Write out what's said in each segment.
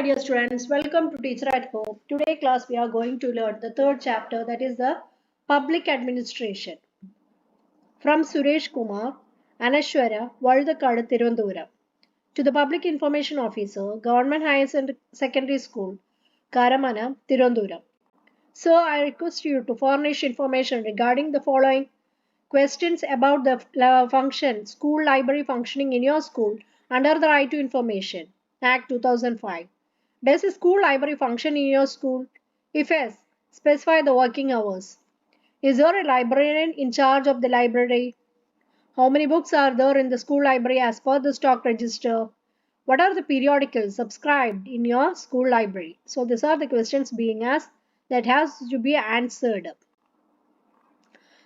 dear students, welcome to Teacher at Home. Today class we are going to learn the third chapter, that is the public administration. From Suresh Kumar, Anashwara, Valdakadu, Tirunduram. To the Public Information Officer, Government Higher Secondary School, Karamana, Tirunduram. So I request you to furnish information regarding the following questions about the function, school library functioning in your school under the Right to Information Act 2005. Does a school library function in your school? If yes, specify the working hours. Is there a librarian in charge of the library? How many books are there in the school library as per the stock register? What are the periodicals subscribed in your school library? So these are the questions being asked that has to be answered.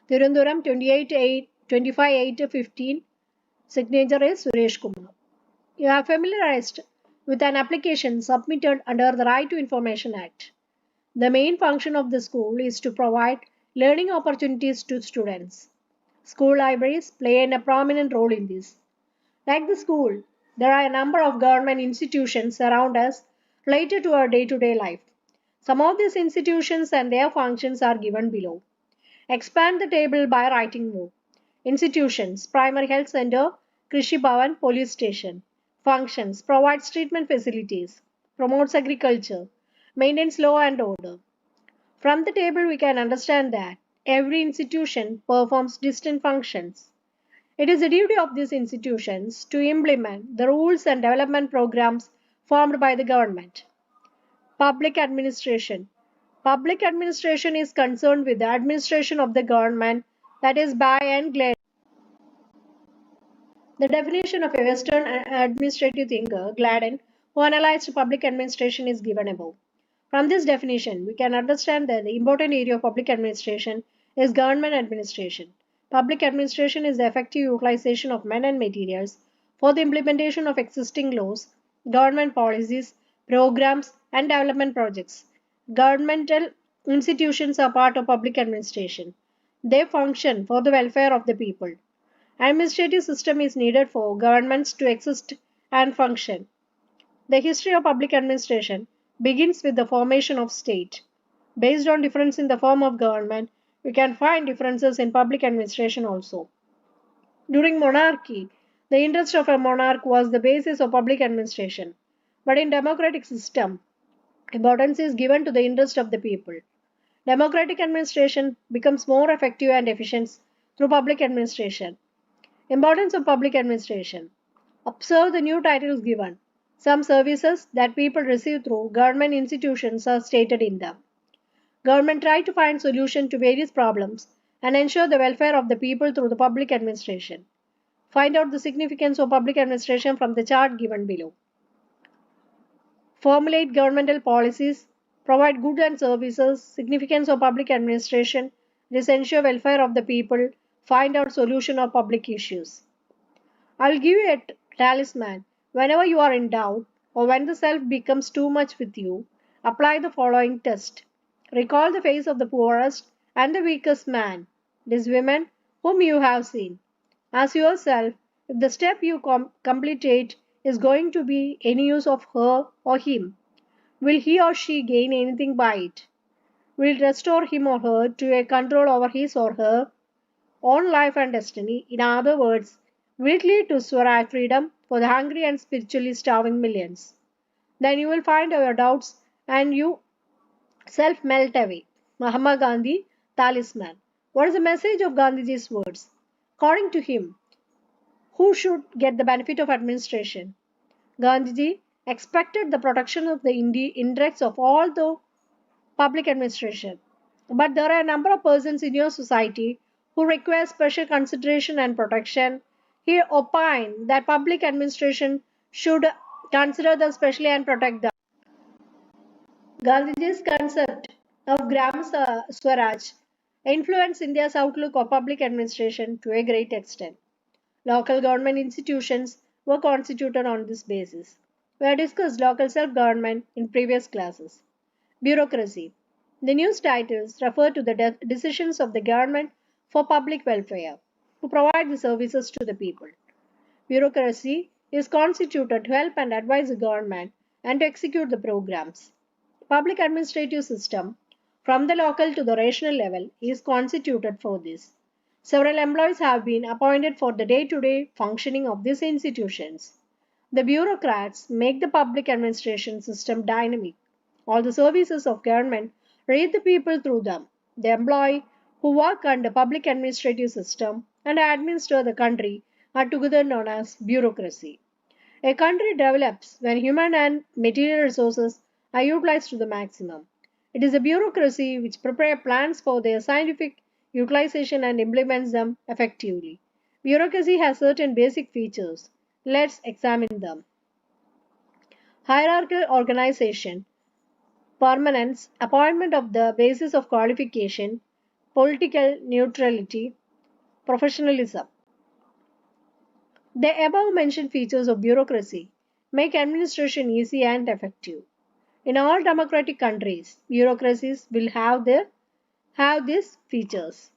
Tirunduram 25/8/15. Signature is Suresh Kumar. You are familiarized with an application submitted under the Right to Information Act. The main function of the school is to provide learning opportunities to students. School libraries play a prominent role in this. Like the school, there are a number of government institutions around us related to our day-to-day life. Some of these institutions and their functions are given below. Expand the table by writing more. Institutions: Primary Health Center, Krishi Bhavan, Police Station. Functions: provides treatment facilities, promotes agriculture, maintains law and order. From the table, we can understand that every institution performs distinct functions. It is the duty of these institutions to implement the rules and development programs formed by the government. Public administration. Public administration is concerned with the administration of the government, that is by and large. The definition of a Western administrative thinker, Gladden, who analyzed public administration, is given above. From this definition, we can understand that the important area of public administration is government administration. Public administration is the effective utilization of men and materials for the implementation of existing laws, government policies, programs, and development projects. Governmental institutions are part of public administration. They function for the welfare of the people. Administrative system is needed for governments to exist and function. The history of public administration begins with the formation of state. Based on difference in the form of government, we can find differences in public administration also. During monarchy, the interest of a monarch was the basis of public administration. But in democratic system, importance is given to the interest of the people. Democratic administration becomes more effective and efficient through public administration. Importance of public administration. Observe the new titles given. Some services that people receive through government institutions are stated in them. Government try to find solution to various problems and ensure the welfare of the people through the public administration. Find out the significance of public administration from the chart given below. Formulate governmental policies, provide goods and services, significance of public administration, this ensure welfare of the people, find out solution of public issues. I will give you a talisman. Whenever you are in doubt or when the self becomes too much with you, apply the following test. Recall the face of the poorest and the weakest man, this woman whom you have seen. Ask yourself if the step you complete is going to be any use of her or him. Will he or she gain anything by it? Will it restore him or her to a control over his or her own life and destiny? In other words, will it lead to Swaraj freedom for the hungry and spiritually starving millions? Then you will find your doubts and you self melt away. Mahatma Gandhi, Talisman. What is the message of Gandhiji's words? According to him, who should get the benefit of administration? Gandhiji expected the protection of the interests of all the public administration. But there are a number of persons in your society who require special consideration and protection. He opined that public administration should consider them specially and protect them. Gandhiji's concept of Gram Swaraj influenced India's outlook of public administration to a great extent. Local government institutions were constituted on this basis. We have discussed local self-government in previous classes. Bureaucracy. The news titles refer to the decisions of the government for public welfare, to provide the services to the people. Bureaucracy is constituted to help and advise the government and to execute the programs. Public administrative system from the local to the regional level is constituted for this. Several employees have been appointed for the day-to-day functioning of these institutions. The bureaucrats make the public administration system dynamic. All the services of government reach the people through them. The employee who work under public administrative system and administer the country are together known as bureaucracy. A country develops when human and material resources are utilized to the maximum. It is a bureaucracy which prepares plans for their scientific utilization and implements them effectively. Bureaucracy has certain basic features. Let's examine them. Hierarchical organization, permanence, appointment of the basis of qualification, political neutrality, professionalism. The above mentioned features of bureaucracy make administration easy and effective. In all democratic countries, bureaucracies will have these features.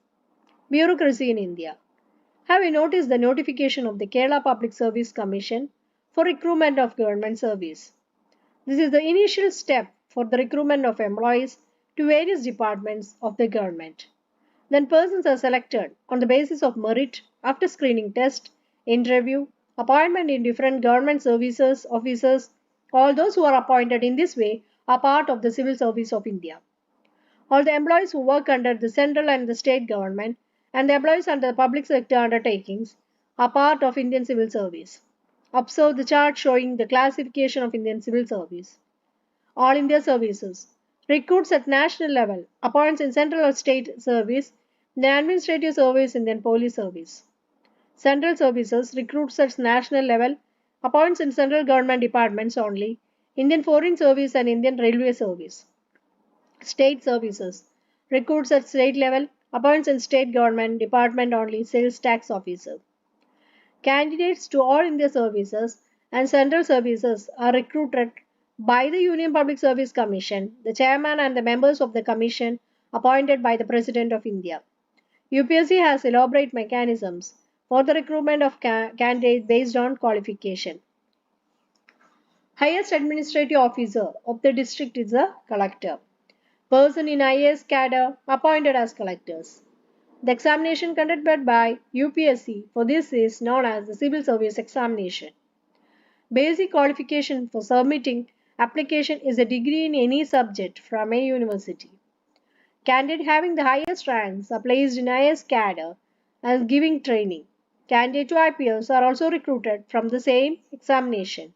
Bureaucracy in India. Have you noticed the notification of the Kerala Public Service Commission for recruitment of government service? This is the initial step for the recruitment of employees to various departments of the government. Then persons are selected on the basis of merit after screening test, interview, appointment in different government services officers. All those who are appointed in this way are part of the civil service of India. All the employees who work under the central and the state government and the employees under the public sector undertakings are part of Indian civil service. Observe the chart showing the classification of Indian civil service. All India services. Recruits at national level. Appoints in central or state service. Then administrative service and then police service. Central services recruits at national level. Appoints in central government departments only. Indian foreign service and Indian railway service. State services. Recruits at state level. Appoints in state government department only. Sales tax officer. Candidates to all India services and central services are recruited by the Union Public Service Commission, the chairman and the members of the commission appointed by the President of India. UPSC has elaborate mechanisms for the recruitment of candidates based on qualification. Highest administrative officer of the district is a collector. Person in IAS cadre appointed as collectors. The examination conducted by UPSC for this is known as the Civil Service Examination. Basic qualification for submitting application is a degree in any subject from a university. Candidates having the highest ranks are placed in IAS cadre and giving training. Candidates to IPS are also recruited from the same examination.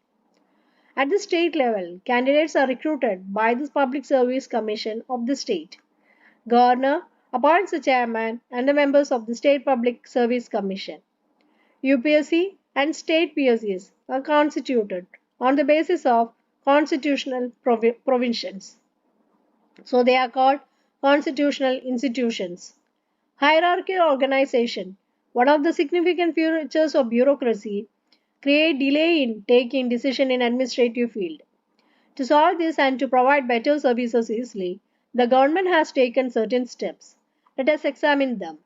At the state level, candidates are recruited by the Public Service Commission of the state. Governor appoints the chairman and the members of the State Public Service Commission. UPSC and state PSCs are constituted on the basis of constitutional provisions. So they are called constitutional institutions. Hierarchical organization. One of the significant features of bureaucracy create delay in taking decision in administrative field. To solve this and to provide better services easily, the government has taken certain steps. Let us examine them.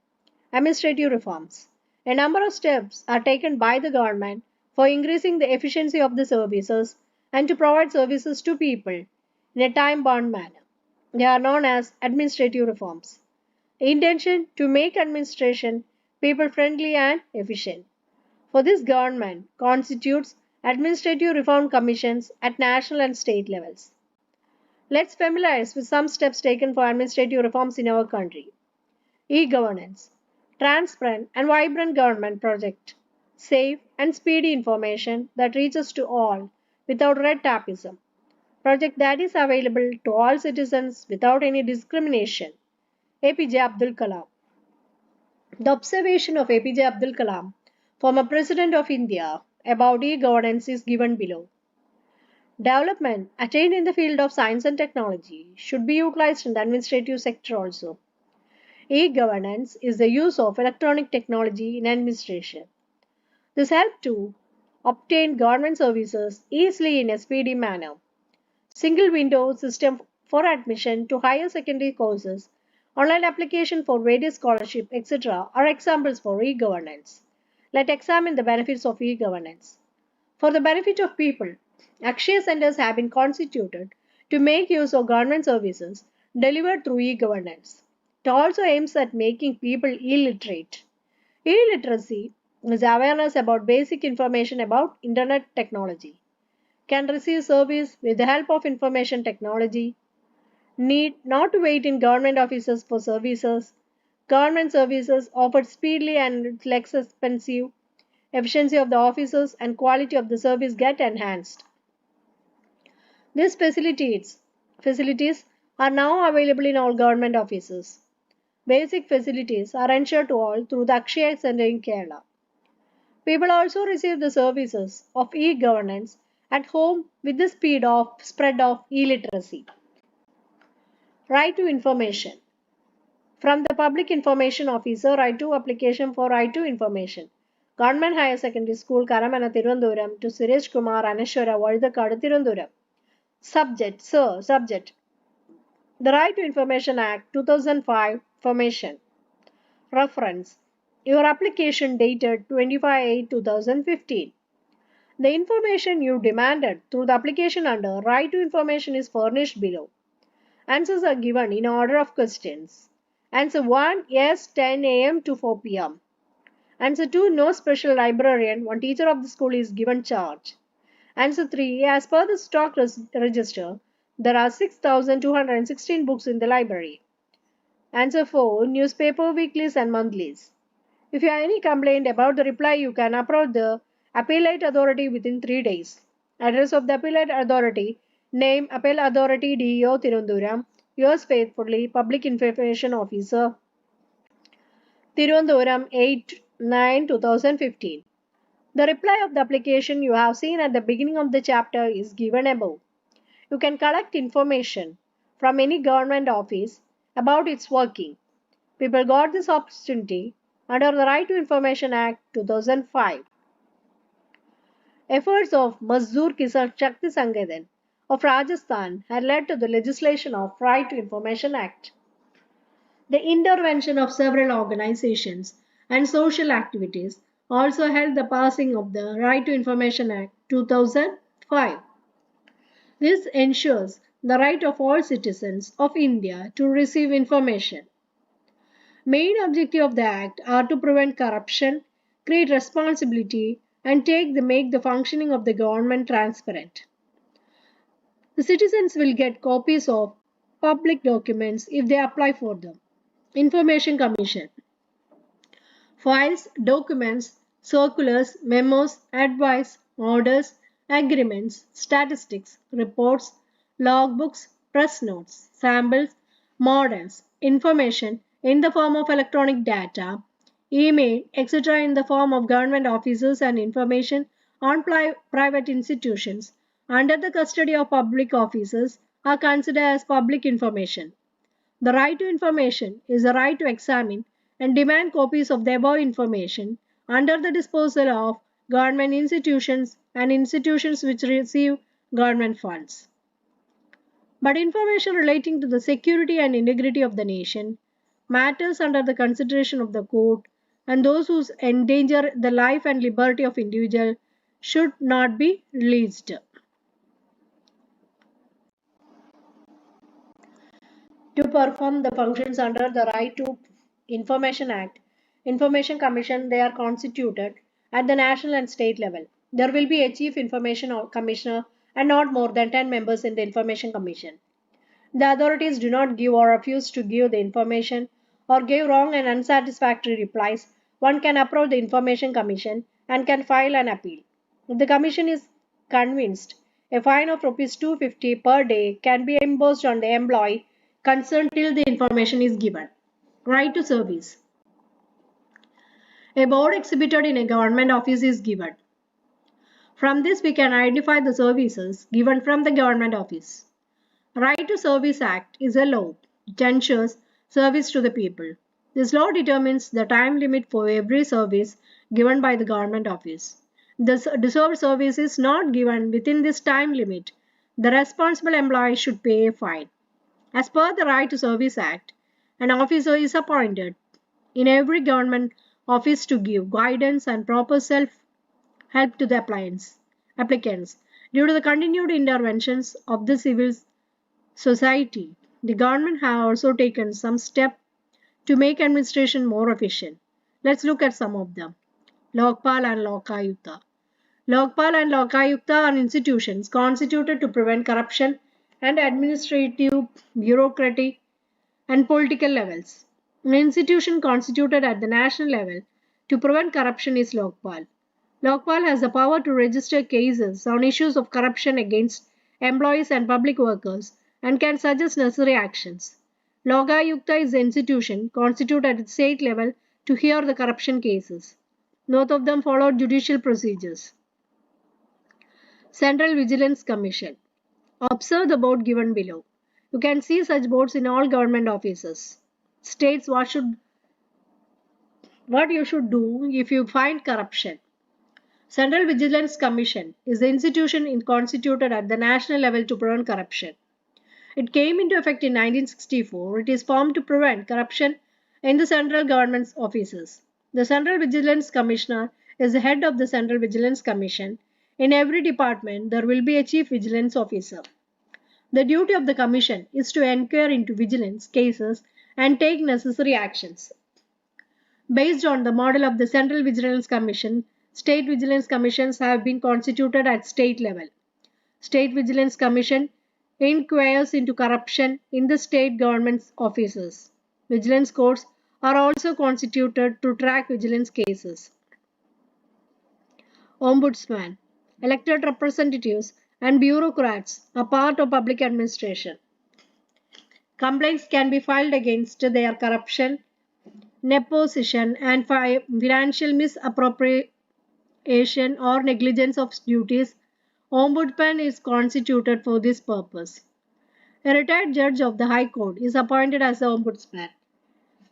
Administrative reforms. A number of steps are taken by the government for increasing the efficiency of the services and to provide services to people in a time-bound manner. They are known as administrative reforms. Intention to make administration people-friendly and efficient. For this, government constitutes administrative reform commissions at national and state levels. Let's familiarize with some steps taken for administrative reforms in our country. E-governance. Transparent and vibrant government project. Safe and speedy information that reaches to all without red tapeism. Project that is available to all citizens without any discrimination. APJ Abdul Kalam. The observation of APJ Abdul Kalam, former President of India, about e-governance is given below. Development attained in the field of science and technology should be utilized in the administrative sector also. E-governance is the use of electronic technology in administration. This helps to obtain government services easily in a speedy manner. Single window system for admission to higher secondary courses, online application for various scholarship, etc. are examples for e-governance. Let's examine the benefits of e-governance. For the benefit of people, Akshaya centers have been constituted to make use of government services delivered through e-governance. It also aims at making people illiterate. Illiteracy is awareness about basic information about internet technology. Can receive service with the help of information technology. Need not to wait in government offices for services. Government services offered speedily and less expensive. Efficiency of the officers and quality of the service get enhanced. These facilities are now available in all government offices. Basic facilities are ensured to all through the Akshaya Center in Kerala. People also receive the services of e-governance at home with the speed of spread of illiteracy. Right to information. From the Public Information Officer, right to application for right to information. Government Higher Secondary School, Karamana, Tirunduram to Suresh Kumar, Aneshwara, Valdakadu, Tirunduram. Subject, Sir, Subject. The Right to Information Act 2005 Formation. Reference. Your application dated 25/8/2015. The information you demanded through the application under Right to Information is furnished below. Answers are given in order of questions. Answer 1. Yes, 10 a.m. to 4 p.m. Answer 2. No special librarian. One teacher of the school is given charge. Answer 3. As per the stock register, there are 6,216 books in the library. Answer 4. Newspaper, weeklies and monthlies. If you have any complaint about the reply, you can approach the appellate authority within 3 days. Address of the appellate authority. Name Appellate Authority DEO Tirunduram. Yours faithfully, Public Information Officer, Tirunduram 8/9/2015. The reply of the application you have seen at the beginning of the chapter is given above. You can collect information from any government office about its working. People got this opportunity under the Right to Information Act 2005. Efforts of Mazdoor Kisan Shakti Sangedan of Rajasthan had led to the legislation of Right to Information Act. The intervention of several organizations and social activities also helped the passing of the Right to Information Act 2005. This ensures the right of all citizens of India to receive information. Main objective of the Act are to prevent corruption, create responsibility, and make the functioning of the government transparent. The citizens will get copies of public documents if they apply for them. Information Commission. Files, documents, circulars, memos, advice, orders, agreements, statistics, reports, logbooks, press notes, samples, models, information in the form of electronic data, email, etc. in the form of government officers and information on private institutions under the custody of public officers are considered as public information. The right to information is the right to examine and demand copies of the above information under the disposal of government institutions and institutions which receive government funds. But information relating to the security and integrity of the nation, matters under the consideration of the court, and those who endanger the life and liberty of individual should not be released. To perform the functions under the Right to Information Act, Information Commission, they are constituted at the national and state level. There will be a Chief Information Commissioner and not more than 10 members in the Information Commission. The authorities do not give or refuse to give the information or give wrong and unsatisfactory replies. One can approach the Information Commission and can file an appeal. If the Commission is convinced, a fine of Rs 250 per day can be imposed on the employee concerned till the information is given. Right to service. A board exhibited in a government office is given. From this we can identify the services given from the government office. Right to Service Act is a law which ensures service to the people. This law determines the time limit for every service given by the government office. The deserved service is not given within this time limit. The responsible employee should pay a fine. As per the Right to Service Act, an officer is appointed in every government office to give guidance and proper self-help to the applicants. Due to the continued interventions of the civil society, the government have also taken some steps to make administration more efficient. Let's look at some of them. Lokpal and Lokayukta. Lokpal and Lokayukta are institutions constituted to prevent corruption and administrative, bureaucratic, and political levels. An institution constituted at the national level to prevent corruption is Lokpal. Lokpal has the power to register cases on issues of corruption against employees and public workers and can suggest necessary actions. Lokayukta is the institution constituted at the state level to hear the corruption cases. Both of them followed judicial procedures. Central Vigilance Commission. Observe the board given below. You can see such boards in all government offices. States what you should do if you find corruption. Central Vigilance Commission is the institution constituted at the national level to prevent corruption. It came into effect in 1964. It is formed to prevent corruption in the central government's offices. The Central Vigilance Commissioner is the head of the Central Vigilance Commission. In every department, there will be a chief vigilance officer. The duty of the commission is to inquire into vigilance cases and take necessary actions. Based on the model of the Central Vigilance Commission, state vigilance commissions have been constituted at state level. State Vigilance Commission inquires into corruption in the state government's offices. Vigilance courts are also constituted to track vigilance cases. Ombudsman. Elected representatives and bureaucrats are part of public administration. Complaints can be filed against their corruption, nepotism, and financial misappropriation or negligence of duties. Ombudsman is constituted for this purpose. A retired judge of the High Court is appointed as the Ombudsman.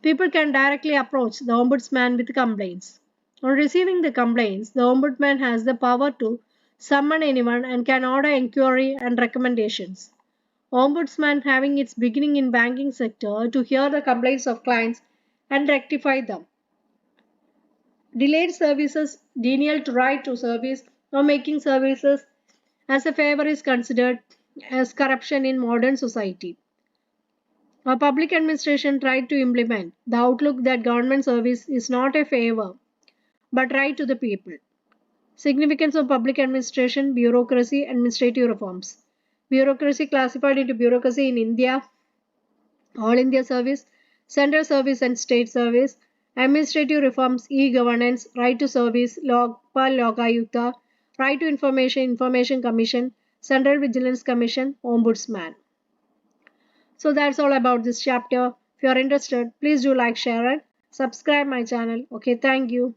People can directly approach the Ombudsman with complaints. On receiving the complaints, the Ombudsman has the power to summon anyone and can order inquiry and recommendations. Ombudsman having its beginning in banking sector to hear the complaints of clients and rectify them. Delayed services, denial to right to service, or making services as a favor is considered as corruption in modern society. Our public administration tried to implement the outlook that government service is not a favor but right to the people. Significance of public administration, bureaucracy, administrative reforms. Bureaucracy classified into bureaucracy in India, All India Service, Central Service and State Service, Administrative Reforms, E-Governance, Right to Service, Lokpal Lokayukta, Right to Information, Information Commission, Central Vigilance Commission, Ombudsman. So that's all about this chapter. If you are interested, please do like, share and subscribe my channel. Okay, thank you.